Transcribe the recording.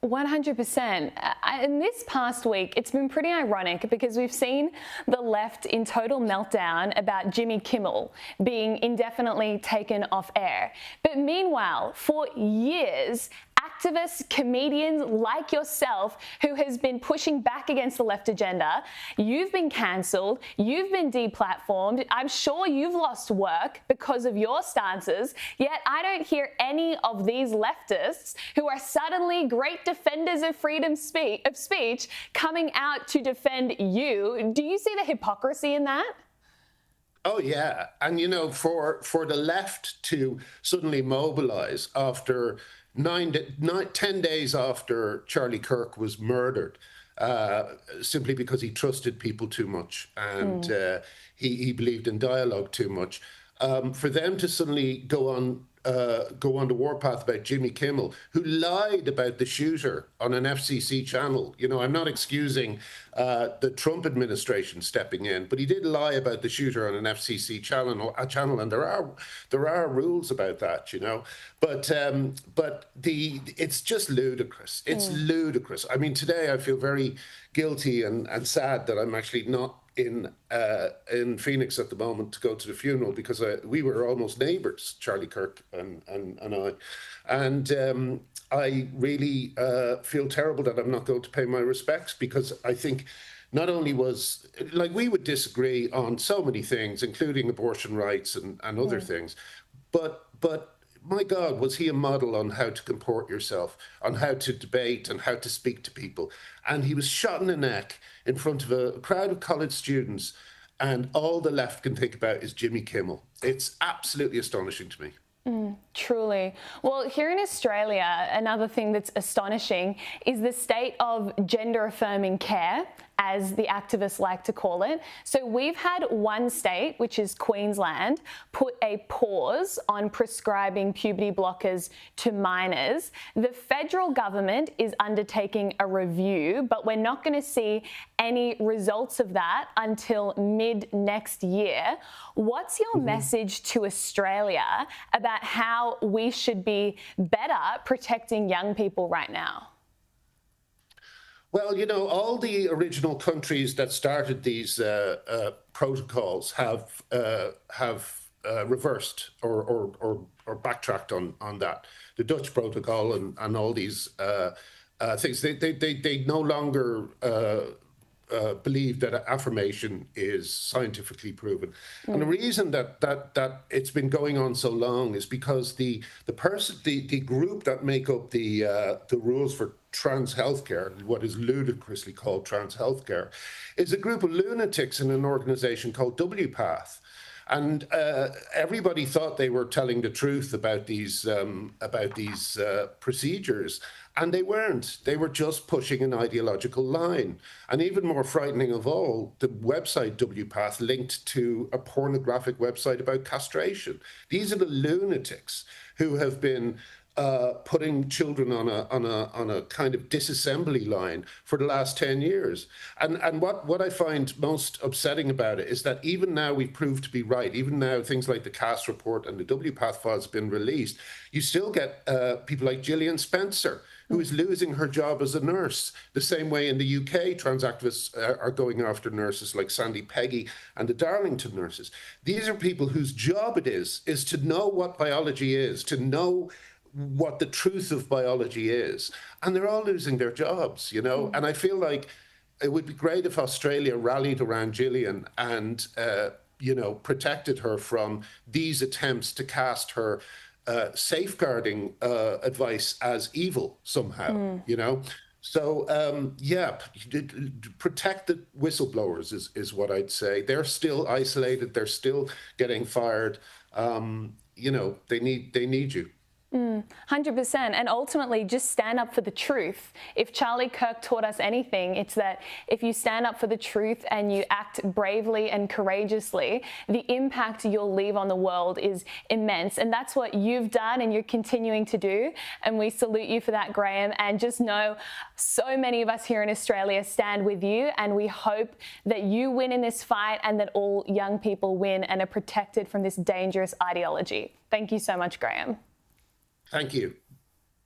100%. In this past week, it's been pretty ironic because we've seen the left in total meltdown about Jimmy Kimmel being indefinitely taken off air. But meanwhile, for years, activists, comedians like yourself who has been pushing back against the left agenda, you've been cancelled, you've been deplatformed, I'm sure you've lost work because of your stances, yet I don't hear any of these leftists who are suddenly great defenders of freedom of speech coming out to defend you. Do you see the hypocrisy in that? Oh, yeah. And, you know, for the left to suddenly mobilize after 10 days after Charlie Kirk was murdered, simply because he trusted people too much and he believed in dialogue too much, for them to suddenly go on the warpath about Jimmy Kimmel, who lied about the shooter on an FCC channel. You know, I'm not excusing the Trump administration stepping in, but he did lie about the shooter on an FCC channel, and there are rules about that, you know. But it's just ludicrous. It's ludicrous. I mean, today I feel very guilty and sad that I'm actually not in Phoenix at the moment to go to the funeral, because we were almost neighbours, Charlie Kirk and I, and I really feel terrible that I'm not going to pay my respects, because I think not only was, like, we would disagree on so many things, including abortion rights and other things, but my God, was he a model on how to comport yourself, on how to debate and how to speak to people. And he was shot in the neck in front of a crowd of college students, and all the left can think about is Jimmy Kimmel. It's absolutely astonishing to me. Truly. Well, here in Australia, another thing that's astonishing is the state of gender-affirming care, as the activists like to call it. So we've had one state, which is Queensland, put a pause on prescribing puberty blockers to minors. The federal government is undertaking a review, but we're not going to see any results of that until mid next year. What's your message to Australia about how we should be better protecting young people right now? Well, you know, all the original countries that started these protocols have reversed or backtracked on that. The Dutch protocol and all these things, they no longer believe that affirmation is scientifically proven. And the reason that it's been going on so long is because the group that make up the rules for trans healthcare, what is ludicrously called trans healthcare, is a group of lunatics in an organization called WPATH. And everybody thought they were telling the truth about these procedures, and they weren't. They were just pushing an ideological line. And even more frightening of all, the website WPATH linked to a pornographic website about castration. These are the lunatics who have been putting children on a kind of disassembly line for the last 10 years. And what I find most upsetting about it is that even now we've proved to be right, even now things like the CAS report and the WPATH files have been released, you still get people like Gillian Spencer, who is losing her job as a nurse. The same way in the UK, trans activists are going after nurses like Sandy Peggy and the Darlington nurses. These are people whose job it is to know what biology is, to know what the truth of biology is, and they're all losing their jobs, you know. And I feel like it would be great if Australia rallied around Gillian and you know, protected her from these attempts to cast her safeguarding advice as evil somehow, you know. So yeah, protect the whistleblowers is what I'd say. They're still isolated, they're still getting fired. You know, they need you. 100%. And ultimately, just stand up for the truth. If Charlie Kirk taught us anything, it's that if you stand up for the truth and you act bravely and courageously, the impact you'll leave on the world is immense. And that's what you've done and you're continuing to do. And we salute you for that, Graham. And just know so many of us here in Australia stand with you. And we hope that you win in this fight and that all young people win and are protected from this dangerous ideology. Thank you so much, Graham. Thank you.